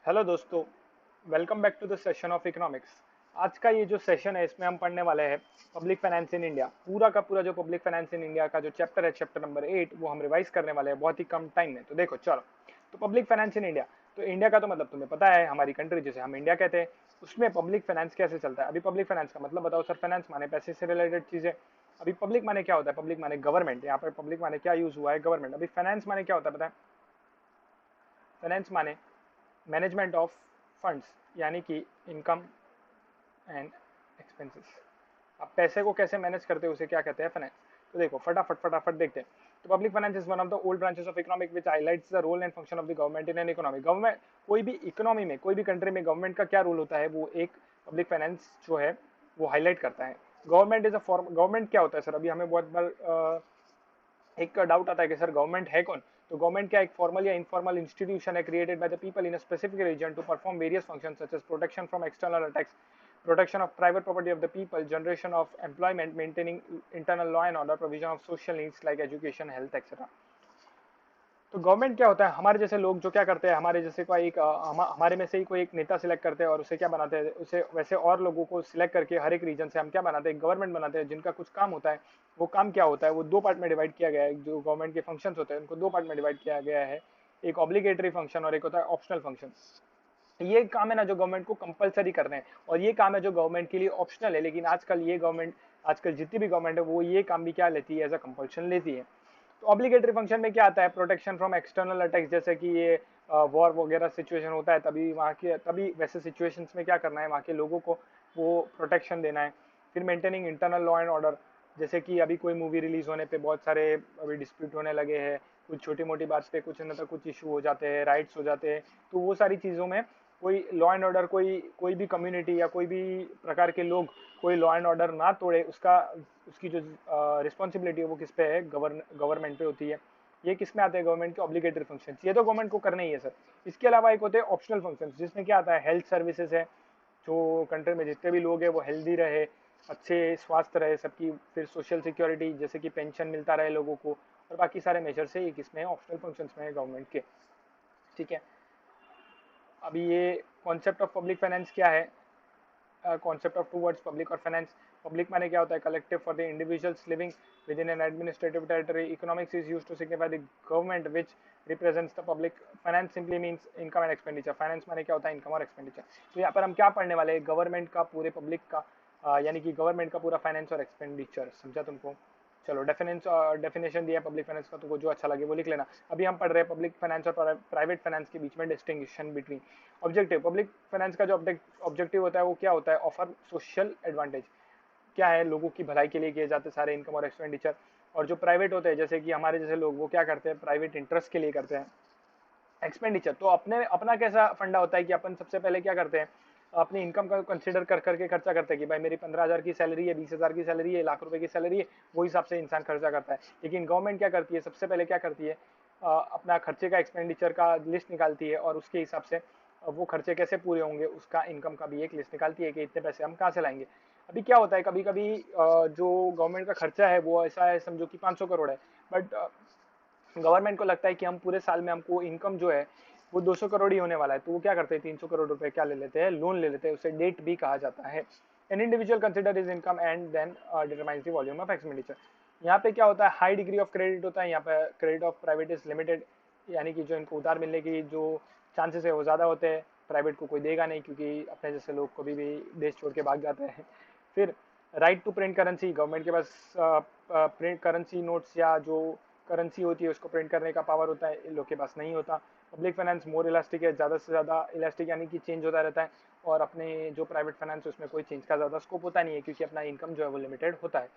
Hello दोस्तों, welcome back to the session of economics. आज का ये जो सेशन है इसमें हम पढ़ने वाले हैं पब्लिक फाइनेंस इन इंडिया। पूरा का पूरा जो पब्लिक फाइनेंस इन इंडिया का जो चैप्टर है, चैप्टर नंबर 8, वो हम रिवाइज करने वाले हैं बहुत ही कम टाइम में। तो देखो चलो, तो पब्लिक फाइनेंस इन इंडिया, तो इंडिया का तो मतलब तुम्हें पता है, हमारी कंट्री जिसे हम इंडिया कहते हैं, उसमें पब्लिक फाइनेंस कैसे चलता है। अभी पब्लिक फाइनेंस का मतलब बताओ सर। फाइनेंस माने पैसे से रिलेटेड चीजें। अभी पब्लिक माने क्या होता है? पब्लिक माने गवर्नमेंट। यहाँ पर पब्लिक माने क्या यूज हुआ है? गवर्नमेंट। अभी फाइनेंस माने क्या होता है, बताएं? फाइनेंस माने मैनेजमेंट ऑफ फंड्स, यानी कि इनकम एंड एक्सपेंसेस। आप पैसे को कैसे मैनेज करते हो उसे क्या कहते हैं? फाइनेंस। तो देखो फटाफट फटाफट देखते हैं। तो public finance is one of the old branches of economic which highlights the role and function of the government in an economy. Government, कोई भी इकोनॉमी में, कोई भी कंट्री में गवर्नमेंट का क्या रोल होता है, वो एक पब्लिक फाइनेंस जो है वो हाईलाइट करता है। Government is a form. Government क्या होता है सर? अभी हमें बहुत बार एक डाउट आता है कि सर गवर्नमेंट है कौन। तो गवर्नमेंट क्या एक फॉर्मल या इनफॉर्मल इंस्टीट्यूशन है created by the people in a specific region to perform various functions such as protection from external attacks, protection of private property of the people, generation of employment, maintaining internal law and order, provision of social needs like education, health, etc. तो government क्या होता है? हमारे जैसे लोग जो क्या करते हैं, हमारे जैसे कोई एक हमारे में से ही कोई एक नेता सिलेक्ट करते हैं और उसे क्या बनाते हैं, उसे वैसे और लोगों को सिलेक्ट करके हर एक रीजन से हम क्या बनाते हैं? गवर्नमेंट बनाते हैं, जिनका कुछ काम होता है। वो काम क्या होता है? वो दो पार्ट में डिवाइड किया गया है। जो गवर्नमेंट के फंक्शंस होते हैं उनको दो पार्ट में डिवाइड किया गया है। एक ऑब्लिगेटरी फंक्शन और एक होता है ऑप्शनल फंक्शन। ये काम है ना जो गवर्नमेंट को कंपलसरी करने हैं, और ये काम है जो गवर्नमेंट के लिए ऑप्शनल है। लेकिन आजकल ये गवर्नमेंट, आजकल जितनी भी गवर्नमेंट है, वो ये काम भी क्या लेती है? एज अ कंपल्शन लेती है। तो ऑब्लिगेटरी फंक्शन में क्या आता है? प्रोटेक्शन फ्रॉम एक्सटर्नल अटैक्स, जैसे कि ये वॉर वगैरह सिचुएशन होता है, तभी वहाँ के, तभी वैसे सिचुएशंस में क्या करना है? वहाँ के लोगों को वो प्रोटेक्शन देना है। फिर maintaining internal law and order, जैसे कि अभी कोई मूवी रिलीज होने पे बहुत सारे अभी डिस्प्यूट होने लगे हैं। कुछ छोटी मोटी बात पे कुछ न तो कुछ इशू हो जाते हैं, राइट्स हो जाते हैं। तो वो सारी चीज़ों में कोई लॉ एंड ऑर्डर, कोई कोई भी कम्युनिटी या कोई भी प्रकार के लोग कोई लॉ एंड ऑर्डर ना तोड़े, उसका उसकी जो रिस्पॉन्सिबिलिटी है वो किस पे है? गवर्नमेंट पे होती है। ये किस में आते हैं? गवर्नमेंट के ऑब्लिगेटरी फंक्शन। ये तो गवर्नमेंट को करना ही है सर। इसके अलावा एक होते हैं ऑप्शनल फंक्शन, जिसमें क्या आता है? हेल्थ सर्विसेज है। जो कंट्री में जितने भी लोग हैं वो हेल्दी रहे, अच्छे स्वास्थ्य रहे सबकी। फिर सोशल सिक्योरिटी, जैसे कि पेंशन मिलता रहे लोगों को, और बाकी सारे मेजर से ये किसमें है? ऑप्शनल फंक्शंस में है गवर्नमेंट के। ठीक है। अभी ये कॉन्सेप्ट ऑफ पब्लिक फाइनेंस क्या है? Concept of two words, public और फाइनेंस। पब्लिक माने क्या होता है? Collective for the individuals living within an administrative territory. Economics is used to signify the government which represents the public. Finance simply means income and expenditure. Finance माने क्या होता है? Income और expenditure. तो यहाँ पर हम क्या पढ़ने वाले हैं? गवर्नमेंट का, पूरे पब्लिक का, यानी कि गवर्नमेंट का पूरा फाइनेंस और एक्सपेंडिचर। समझा तुमको? चलो, डेफिनेशन दिया है पब्लिक फाइनेंस का, तो जो अच्छा लगे वो लिख लेना। अभी हम पढ़ रहे हैं पब्लिक फाइनेंस और प्राइवेट फाइनेंस के बीच में डिस्टिंग्विशन बिटवीन। ऑब्जेक्टिव, पब्लिक फाइनेंस का जो ऑब्जेक्टिव होता है वो क्या होता है? Offer social advantage. क्या है? लोगों की भलाई के लिए किए जाते सारे इनकम और एक्सपेंडिचर। और जो प्राइवेट होते हैं, जैसे कि हमारे जैसे लोग, वो क्या करते हैं? प्राइवेट इंटरेस्ट के लिए करते हैं एक्सपेंडिचर। तो अपने अपना कैसा फंडा होता है कि अपन सबसे पहले क्या करते हैं? अपनी इनकम का कंसिडर कर करके खर्चा करते हैं कि भाई मेरी 15,000 की सैलरी है, 20,000 की सैलरी है, लाख रुपए की सैलरी है। वो हिसाब से इंसान खर्चा करता है। लेकिन गवर्नमेंट क्या करती है? सबसे पहले क्या करती है? अपना खर्चे का, एक्सपेंडिचर का लिस्ट निकालती है, और उसके हिसाब से वो खर्चे कैसे पूरे होंगे उसका इनकम का भी एक लिस्ट निकालती है कि इतने पैसे हम कहाँ से लाएंगे। अभी क्या होता है, कभी कभी जो गवर्नमेंट का खर्चा है वो ऐसा है, समझो कि 500 करोड़ है। बट गवर्नमेंट को लगता है कि हम पूरे साल में हमको इनकम जो है वो 200 करोड़ ही होने वाला है। तो वो क्या करते हैं? 300 करोड़ रुपए क्या ले लेते हैं? लोन ले लेते हैं। उसे डेट भी कहा जाता है। An individual consider is income and then determines the volume of expenditure. यहाँ पे क्या होता है? हाई डिग्री ऑफ क्रेडिट होता है। यहाँ पे credit of private is limited, यानी कि जो इनको उधार मिलने की जो चांसेस है वो ज़्यादा होते हैं। प्राइवेट को कोई देगा नहीं, क्योंकि अपने जैसे लोग कभी भी देश छोड़ के भाग जाते हैं। फिर right to print currency, government के पास प्रिंट करेंसी नोट्स या जो करेंसी होती है उसको प्रिंट करने का पावर होता है, इन लोग के पास नहीं होता। पब्लिक फाइनेंस मोर इलास्टिक है, ज़्यादा से ज़्यादा इलास्टिक, यानी कि चेंज होता रहता है। और अपने जो प्राइवेट फाइनेंस उसमें कोई चेंज का ज़्यादा स्कोप होता नहीं है, क्योंकि अपना इनकम जो है वो लिमिटेड होता है।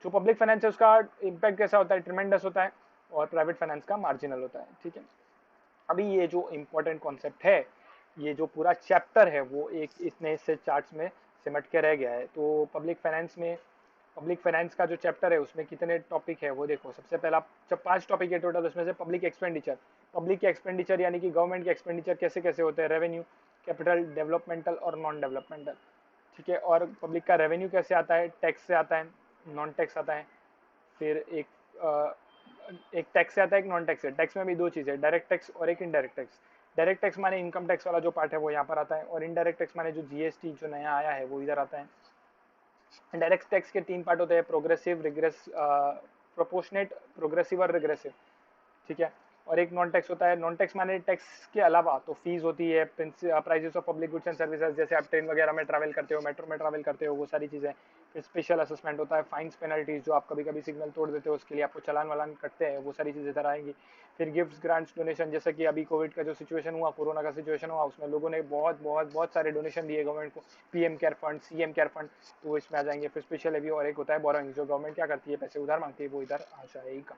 जो पब्लिक फाइनेंस है उसका इम्पैक्ट कैसा होता है? ट्रिमेंडस होता है। और प्राइवेट फाइनेंस का मार्जिनल होता है। ठीक है। अभी ये जो इम्पोर्टेंट कॉन्सेप्ट है, ये जो पूरा चैप्टर है वो एक इतने से चार्ट्स में सिमट के रह गया है। तो पब्लिक फाइनेंस में, पब्लिक फाइनेंस का जो चैप्टर है उसमें कितने टॉपिक है वो देखो। सबसे पहला, जब 5 टॉपिक है टोटल, उसमें से पब्लिक एक्सपेंडिचर। पब्लिक के एक्सपेंडिचर यानी कि गवर्नमेंट के एक्सपेंडिचर कैसे कैसे होते हैं? रेवेन्यू, कैपिटल, डेवलपमेंटल और नॉन डेवलपमेंटल। ठीक है। और पब्लिक का रेवेन्यू कैसे आता है? टैक्स से आता है, नॉन टैक्स आता है। फिर एक टैक्स से आता है, एक नॉन टैक्स है। टैक्स में भी दो चीज़ है, डायरेक्ट टैक्स और एक इनडायरेक्ट टैक्स। डायरेक्ट टैक्स माने इनकम टैक्स वाला जो पार्ट है वो यहाँ पर आता है, और इनडायरेक्ट टैक्स माने जो जीएसटी जो नया आया है वो इधर आता है। डायरेक्ट टैक्स के 3 पार्ट होते हैं, प्रोग्रेसिव, रिग्रेस, प्रोपोर्शनेट, प्रोग्रेसिव और रिग्रेसिव, ठीक है। और एक नॉन टैक्स होता है। नॉन टैक्स माने टैक्स के अलावा तो फीस होती है, prices of public goods and services, जैसे आप ट्रेन वगैरह में ट्रैवल करते हो, मेट्रो में ट्रैवल करते हो, वो सारी चीज़ें। फिर स्पेशल असेसमेंट होता है, फाइन्स पेनल्टीज, जो आप कभी कभी सिग्नल तोड़ देते हो उसके लिए आपको चालान वालान कटते हैं, वो सारी चीज़ें इधर आएंगी। फिर गिफ्ट्स, ग्रांट्स, डोनेशन, जैसे कि अभी कोविड का जो सिचुएशन हुआ, कोरोना का सिचुएशन हुआ, उसमें लोगों ने बहुत बहुत बहुत सारे डोनेशन दिए गवर्नमेंट को, PM care fund, CM care fund, तो वो इसमें आ जाएंगे। फिर स्पेशल अभी और एक होता है बोरोइंग, जो गवर्नमेंट क्या करती है, पैसे उधार मांगती है, वो इधर आ जाएगा।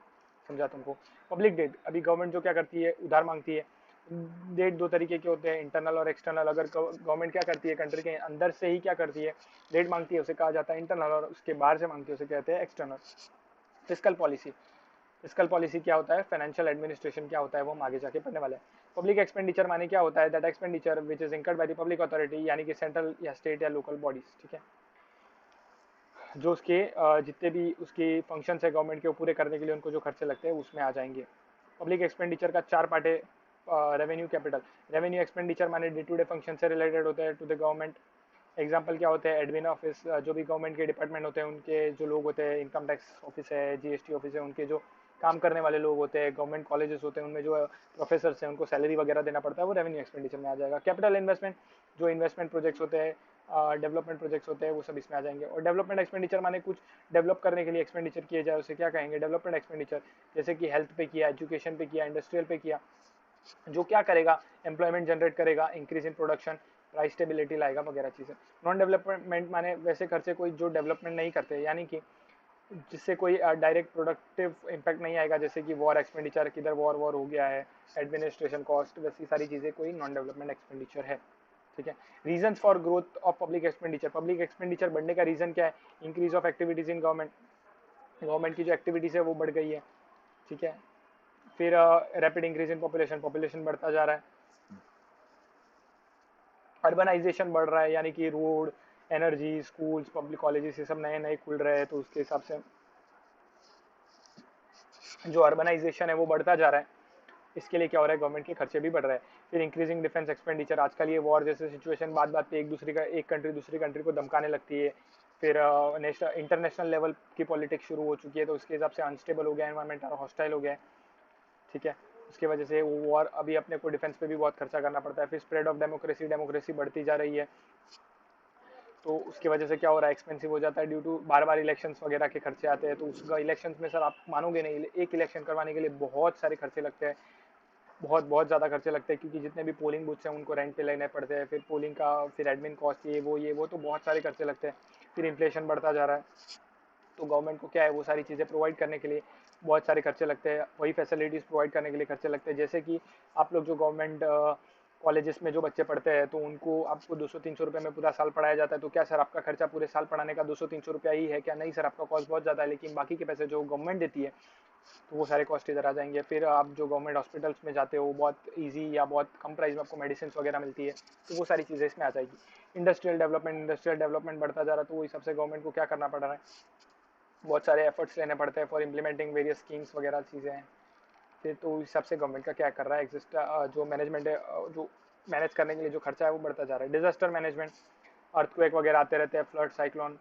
समझा तुमको। पब्लिक डेट, अभी गवर्नमेंट जो क्या करती है, उधार मांगती है। डेट दो तरीके के होते हैं, इंटरनल और एक्सटर्नल। अगर गवर्नमेंट क्या करती है, कंट्री के अंदर से ही क्या करती है, डेट मांगती है, उसे कहा जाता है इंटरनल, और उसके बाहर से मांगती है उसे कहते हैं external. Fiscal policy, fiscal policy क्या होता है, फाइनेंशियल एडमिनिस्ट्रेशन क्या होता है, वो हम आगे जाके पढ़ने वाले हैं। पब्लिक एक्सपेंडिचर माने क्या होता है, that expenditure which is incurred by the public authority, यानी कि सेंट्रल या स्टेट या लोकल बॉडीज, ठीक है। जो उसके जितने भी उसके फंक्शंस है गवर्नमेंट के, वो पूरे करने के लिए उनको जो खर्चे लगते हैं उसमें आ जाएंगे। पब्लिक एक्सपेंडिचर का 4 पार्ट है। Revenue, capital. रेवेन्यू एक्सपेंडिचर माने डे टू डे फंक्शन से रिलेटेड होते हैं टू द गवर्नमेंट। एग्जाम्पल क्या होते हैं, एडमिन ऑफिस, जो भी गवर्नमेंट के डिपार्टमेंट होते हैं उनके जो लोग होते हैं, इनकम टैक्स ऑफिस है, जीएसटी ऑफिस है, उनके जो काम करने वाले लोग होते हैं, गवर्नमेंट कॉलेजेस होते हैं, उनमें जो प्रोफेसर हैं उनको सैलरी वगैरह देना पड़ता है, वो रेवेन्यू एक्सपेंडिचर में आ जाएगा। कैपिटल इन्वेस्टमेंट, जो इन्वेस्टमेंट प्रोजेक्ट्स होते हैं, डेवलपमेंट प्रोजेक्ट्स होते हैं, वो सब इसमें आ जाएंगे। और डेवलपमेंट एक्सपेंडिचर माने कुछ डेवलप करने के लिए एक्सपेंडिचर किए जाए, उसे क्या कहेंगे, डेवलपमेंट एक्सपेंडिचर। जैसे कि हेल्थ पे किया, एजुकेशन पे किया, इंडस्ट्रियल पे किया, जो क्या करेगा, एम्प्लॉयमेंट जनरेट करेगा, increase in production, price stability लाएगा, वगैरह चीजें। नॉन डेवलपमेंट माने वैसे खर्चे कोई जो डेवलपमेंट नहीं करते, यानी कि जिससे कोई डायरेक्ट प्रोडक्टिव इम्पैक्ट नहीं आएगा, जैसे कि वॉर एक्सपेंडिचर, किधर वॉर वॉर हो गया है, एडमिनिस्ट्रेशन कॉस्ट, वैसी सारी चीजें कोई नॉन डेवलपमेंट एक्सपेंडिचर है, ठीक है। Reason for growth of public expenditure, public expenditure बढ़ने का रीजन क्या है, increase of activities in government, government की जो एक्टिविटीज है वो बढ़ गई है, ठीक है। फिर rapid increase in population, population बढ़ता जा रहा है। अर्बनाइजेशन बढ़ रहा है, यानी कि road, energy, schools, public colleges, ये सब नए नए खुल रहे हैं, तो उसके हिसाब से जो अर्बनाइजेशन है वो बढ़ता जा रहा है। इसके लिए क्या हो रहा है, गवर्नमेंट के खर्चे भी बढ़ रहे हैं। फिर इंक्रीजिंग डिफेंस एक्सपेंडिचर, आजकल ये वॉर जैसे सिचुएशन, बात बात पे एक कंट्री दूसरी कंट्री को धमकाने लगती है। फिर नेशनल इंटरनेशनल लेवल की पॉलिटिक्स शुरू हो चुकी है, तो उसके हिसाब से अनस्टेबल हो गया एनवायरमेंट और हॉस्टाइल हो गया है, ठीक है। उसकी वजह से वो वॉर, अभी अपने को डिफेंस पे भी बहुत खर्चा करना पड़ता है। फिर स्प्रेड ऑफ डेमोक्रेसी, डेमोक्रेसी बढ़ती जा रही है, तो उसकी वजह से क्या हो रहा है, एक्सपेंसिव हो जाता है, ड्यू टू बार बार इलेक्शंस वगैरह के खर्चे आते हैं। तो उसका इलेक्शंस में सर आप मानोगे नहीं, एक इलेक्शन करवाने के लिए बहुत सारे खर्चे लगते हैं, बहुत बहुत ज़्यादा खर्चे लगते हैं, क्योंकि जितने भी पोलिंग बूथ्स हैं उनको रेंट पे लेने पड़ते हैं, फिर पोलिंग का, फिर एडमिन कॉस्ट, ये वो तो बहुत सारे खर्चे लगते हैं। फिर इन्फ्लेशन बढ़ता जा रहा है, तो गवर्नमेंट को क्या है, वो सारी चीज़ें प्रोवाइड करने के लिए बहुत सारे खर्चे लगते हैं, वही फैसिलिटीज़ प्रोवाइड करने के लिए खर्चे लगते हैं। जैसे कि आप लोग जो गवर्नमेंट कॉलेजेस में जो बच्चे पढ़ते हैं, तो उनको आपको 200-300 रुपये में पूरा साल पढ़ाया जाता है, तो क्या सर आपका खर्चा पूरे साल पढ़ाने का 200-300 रुपया ही है क्या, नहीं सर, आपका कॉस्ट बहुत ज़्यादा है, लेकिन बाकी के पैसे जो गवर्नमेंट देती है, तो वो सारे कॉस्ट इधर आ जाएंगे। फिर आप जो गवर्नमेंट हॉस्पिटल्स में जाते हो, बहुत इजी या बहुत कम प्राइस में आपको मेडिसिन वगैरह मिलती है, तो वो सारी चीज़ें इसमें आ जाएगी। इंडस्ट्रियल डेवलपमेंट बढ़ता जा रहा है, तो वो हिसाब से गवर्नमेंट को क्या करना पड़ रहा है, बहुत सारे एफर्ट्स लेने पड़ते हैं फॉर इम्प्लीमेंटिंग वेरियस स्कीम्स वगैरह चीज़ें हैं। फिर तो उस हिसाब से गवर्नमेंट का क्या कर रहा है, जो मैनेजमेंट है, जो मैनेज करने के लिए जो खर्चा है वो बढ़ता जा रहा है। डिजास्टर मैनेजमेंट, अर्थक्वेक वगैरह आते रहते हैं, फ्लड, साइक्लोन,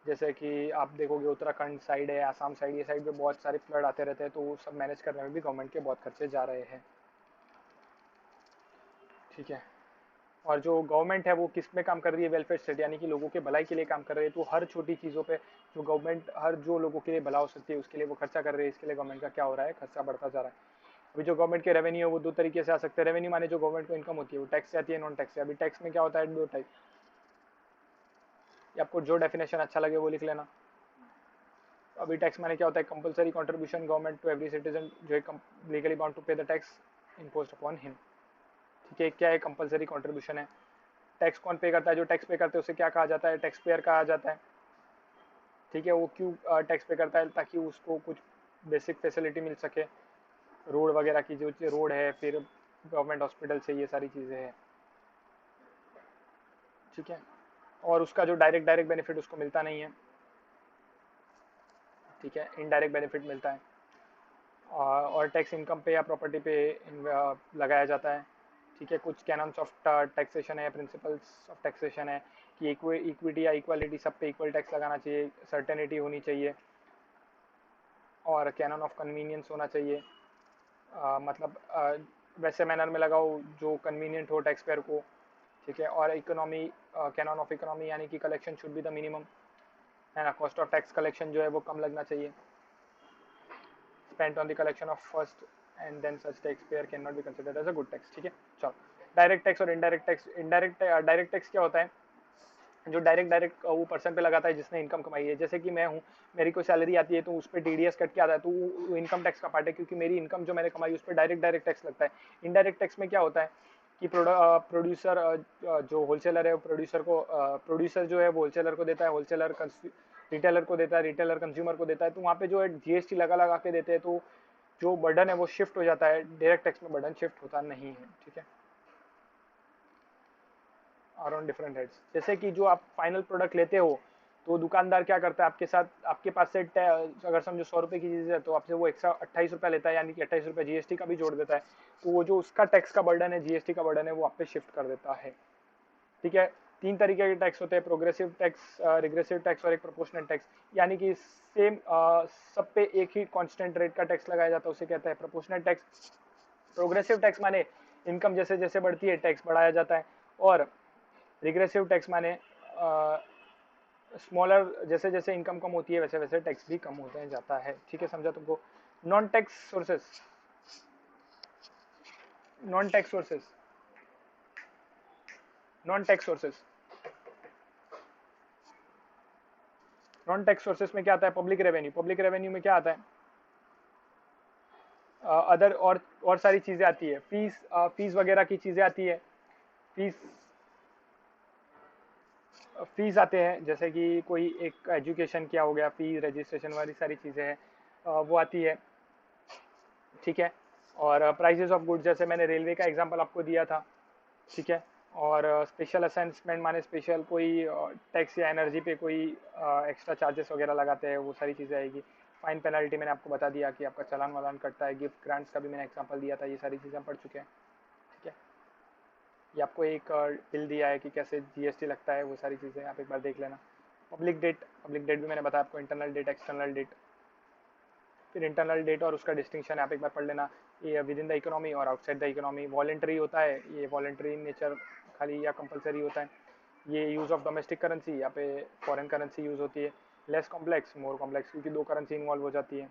जैसे कि आप देखोगे उत्तराखंड साइड है, आसाम साइड, ये साइड पे बहुत सारे फ्लड आते रहते हैं, तो वो सब मैनेज करने में भी गवर्नमेंट के बहुत खर्चे जा रहे हैं, ठीक है। और जो गवर्नमेंट है वो किस में काम कर रही है, वेलफेयर स्टेट, यानी कि लोगों के भलाई के लिए काम कर रही है। तो हर छोटी चीज़ों पे जो गवर्नमेंट, हर जो लोगों के लिए भला हो सकती है उसके लिए वो खर्चा कर रही है, इसके लिए गवर्नमेंट का क्या हो रहा है, खर्चा बढ़ता जा रहा है। अभी जो गवर्नमेंट के रेवेन्यू है वो दो तरीके से आ सकते हैं। रेवेन्यू माने जो गवर्नमेंट को इनकम होती है, वो टैक्स से आती है, नॉन टैक्स से। अभी टैक्स में क्या होता है, दो टाइप, आपको जो डेफिनेशन अच्छा लगे वो लिख लेना। अभी टैक्स माने क्या होता है, compulsory contribution government to every citizen, जो है legally bound to pay the tax imposed upon him, ठीक है। क्या है, कंपलसरी कंट्रीब्यूशन है। टैक्स कौन पे करता है, जो टैक्स पे करते हैं उसे क्या कहा जाता है, टैक्स पेयर कहा जाता है, ठीक है। वो क्यों टैक्स पे करता है, ताकि उसको कुछ बेसिक फैसिलिटी मिल सके, रोड वगैरह की, जो रोड है, फिर गवर्नमेंट हॉस्पिटल से, ये सारी चीज़ें हैं, ठीक है। और उसका जो डायरेक्ट डायरेक्ट बेनिफिट उसको मिलता नहीं है, ठीक है, इनडायरेक्ट बेनिफिट मिलता है। और टैक्स इनकम पे या प्रॉपर्टी पे लगाया जाता है, ठीक है, कुछ कैनन्स ऑफ टैक्सेशन है, प्रिंसिपल्स ऑफ टैक्सेशन है कि इक्विटी या इक्वालिटी सब पे इक्वल टैक्स लगाना चाहिए, सर्टेनिटी होनी चाहिए, और कैनन ऑफ कन्वीनियंस होना चाहिए। मतलब वैसे मैनर में लगाओ जो कन्वीनियंट हो टैक्स पेयर को, ठीक है। और इकोनॉमी, कैनन ऑफ इकोनॉमी यानी कि collection should be the minimum, है ना। कॉस्ट ऑफ टैक्स कलेक्शन जो है वो कम लगना चाहिए। Spent on the collection of first and then such tax payer can not be considered as a good tax, ठीक है। चलो, डायरेक्ट टैक्स और इनडायरेक्ट टैक्स। डायरेक्ट टैक्स क्या होता है? जो डायरेक्ट डायरेक्ट वो पर्सन पे लगाता है जिसने इनकम कमाई है। जैसे कि मैं हूँ, मेरी कोई सैलरी आती है तो उस पर टीडीएस कट के आता है, तो वो इनकम टैक्स का पार्ट है, क्योंकि मेरी इनकम जो मैंने कमाई उस पर डायरेक्ट डायरेक्ट टैक्स लगता है। इनडायरेक्ट टैक्स में क्या होता है कि प्रोड्यूसर जो होलसेलर है वो प्रोड्यूसर जो है वो होलसेलर को देता है, होलसेलर रिटेलर को देता है, रिटेलर कंज्यूमर को देता है। तो वहाँ पे जो है जीएसटी लगा लगा के देते हैं, तो जो बर्डन है वो शिफ्ट हो जाता है। डायरेक्ट टैक्स में बर्डन शिफ्ट होता नहीं है, ठीक है। और ऑन डिफरेंट हेड्स, जैसे कि जो आप फाइनल प्रोडक्ट लेते हो तो दुकानदार क्या करता है आपके साथ, आपके पास से अगर समझो 100 रुपये की चीज़ है तो आपसे वो एक्स्ट्रा 28 रुपये लेता है, यानी कि 28 रुपये जीएसटी का भी जोड़ देता है। तो वो जो उसका टैक्स का बर्डन है, जीएसटी का बर्डन है, वो आप पे शिफ्ट कर देता है, ठीक है। 3 तरीके के टैक्स होते हैं, प्रोग्रेसिव टैक्स, रिग्रेसिव टैक्स और एक प्रोपोर्शनल टैक्स। यानी कि सेम सब पे एक ही कांस्टेंट रेट का टैक्स लगाया जाता है, उसे कहता है प्रोपोर्शनल टैक्स। प्रोग्रेसिव टैक्स माने इनकम जैसे जैसे बढ़ती है टैक्स बढ़ाया जाता है, और रिग्रेसिव टैक्स माने स्मॉलर, जैसे जैसे इनकम कम होती है वैसे वैसे टैक्स भी कम होते जाता है, ठीक है। समझा तुमको? Non tax sources, non tax sources, non tax sources, non tax sources में क्या आता है? Public revenue. पब्लिक रेवेन्यू में क्या आता है? अदर और सारी चीजें आती है, फीस, फीस वगैरह की चीजें आती है। फीस, फीस आते हैं, जैसे कि कोई एक एजुकेशन क्या हो गया, फीस, रजिस्ट्रेशन वाली सारी चीजें हैं, वो आती है, ठीक है। और प्राइसेस ऑफ गुड्स, जैसे मैंने रेलवे का एग्जांपल आपको दिया था, ठीक है। और स्पेशल असेसमेंट माने स्पेशल कोई टैक्स या एनर्जी पे कोई एक्स्ट्रा चार्जेस वगैरह लगाते हैं, वो सारी चीज़ें आएगी। फाइन पेनल्टी मैंने आपको बता दिया कि आपका चालान वालान कटता है। गिफ्ट ग्रांट्स का भी मैंने एग्जांपल दिया था, ये सारी चीज़ें हम पढ़ चुके हैं, ठीक है। ये आपको एक बिल दिया है कि कैसे जीएसटी लगता है, वो सारी चीज़ें आप एक बार देख लेना। पब्लिक डेट, पब्लिक डेट भी मैंने बताया आपको, इंटरनल डेट, एक्सटर्नल डेट। फिर इंटरनल डेट और उसका डिस्टिंक्शन आप एक बार पढ़ लेना, ये विद इन द इकोनॉमी और आउटसाइड द इकोनॉमी। वॉलेंट्री होता है, ये वॉलेंट्री इन नेचर खाली या कंपलसरी होता है। ये यूज़ ऑफ डोमेस्टिक करेंसी, यहाँ पे फॉरेन करेंसी यूज़ होती है। लेस कॉम्प्लेक्स, मोर कॉम्प्लेक्स, क्योंकि 2 करेंसी इन्वॉल्व हो जाती है।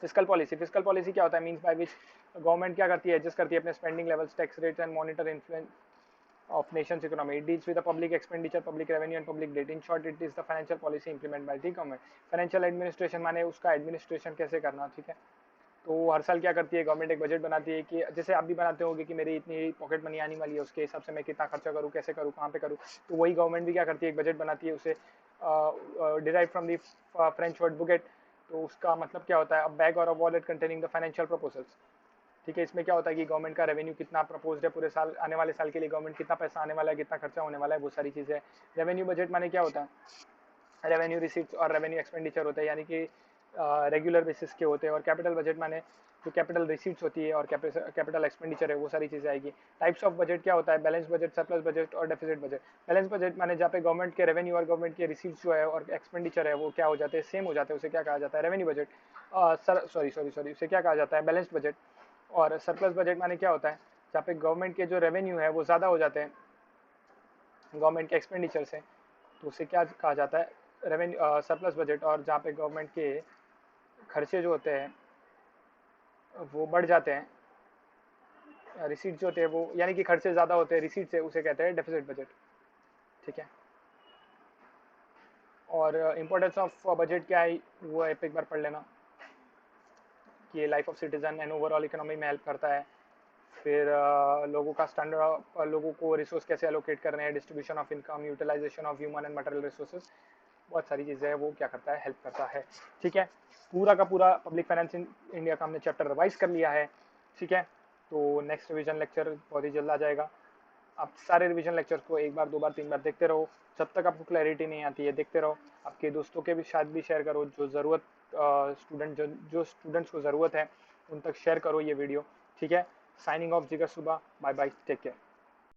फिस्कल पॉलिसी, फिस्कल पॉलिसी क्या होता है? मीन्स बाय विच गवर्नमेंट क्या करती है, एडजस्ट करती है अपने spending levels, tax rates and monitor influence of nation's economy. It deals with the public expenditure, public revenue and public debt. In short, it is the financial policy implemented by the government. Financial administration माने उसका administration कैसे करना, ठीक है। तो हर साल क्या करती है गवर्नमेंट, एक बजट बनाती है कि जैसे आप भी बनाते होंगे कि मेरी इतनी पॉकेट मनी आने वाली है, उसके हिसाब से मैं कितना खर्चा करूँ, कैसे करूँ, कहाँ पे करूँ। तो वही गवर्नमेंट भी क्या करती है, एक बजट बनाती है, उसे derive from the French word bougette. तो उसका मतलब क्या होता है? अ बैग और a wallet containing the financial proposals, ठीक है। इसमें क्या होता है कि गवर्नमेंट का रेवेन्यू कितना प्रपोज्ड है पूरे साल, आने वाले साल के लिए गवर्नमेंट कितना पैसा आने वाला है, कितना खर्चा होने वाला है, वो सारी चीज़ें। रेवेन्यू बजट माने क्या होता है? रेवेन्यू रिसीट्स और रेवेन्यू एक्सपेंडिचर होता है, यानी कि रेगुलर बेसिस के होते हैं। और कैपिटल बजट माने जो कैपिटल रिसीट्स होती है और कैपिटल एक्सपेंडिचर है, वो सारी चीज़ें आएगी। टाइप्स ऑफ बजट क्या होता है? बैलेंस बजट, सरप्लस बजट और डेफिसिट बजट। बैलेंस बजट माने जहाँ पे गवर्नमेंट के रेवेन्यू और गवर्नमेंट के रिसीट्स जो है और एक्सपेंडिचर है वो क्या हो जाते हैं, सेम हो जाते हैं, उसे क्या कहा जाता है? Revenue budget. सॉरी उसे क्या कहा जाता है? Balanced budget. और सरप्लस बजट माने क्या होता है? जहाँ पे गवर्नमेंट के जो रेवेन्यू है वो ज़्यादा हो जाते हैं गवर्नमेंट के एक्सपेंडिचर से, तो उसे क्या कहा जाता है? Revenue, surplus budget. और जहाँ पे गवर्नमेंट के खर्चे जो होते हैं वो बढ़ जाते हैं, रिसीट जो होते हैं वो, यानी कि खर्चे ज़्यादा होते हैं रिसीट से, उसे कहते हैं डेफिसिट बजट, ठीक है। और इम्पोर्टेंस ऑफ बजट क्या है वो आप एक बार पढ़ लेना, कि ये life of citizen and overall economy में हेल्प करता है। फिर लोगों का स्टैंडर्ड, लोगों को रिसोर्स कैसे एलोकेट कर रहे हैं, distribution of income, utilisation of human and material resources, बहुत सारी चीज़ें हैं, वो क्या करता है? हेल्प करता है, ठीक है। पूरा का पूरा पब्लिक फाइनेंस इन इंडिया का हमने चैप्टर रिवाइज कर लिया है, ठीक है। तो नेक्स्ट रिवीजन लेक्चर बहुत ही जल्द आ जाएगा। आप सारे रिवीजन लेक्चर्स को एक बार, दो बार, तीन बार देखते रहो, जब तक आपको क्लैरिटी नहीं आती है देखते रहो। आपके दोस्तों के भी साथ भी शेयर करो, जो ज़रूरत स्टूडेंट्स को ज़रूरत है उन तक शेयर करो ये वीडियो, ठीक है। साइनिंग ऑफ जिगर सुबह, बाय बाय, टेक केयर।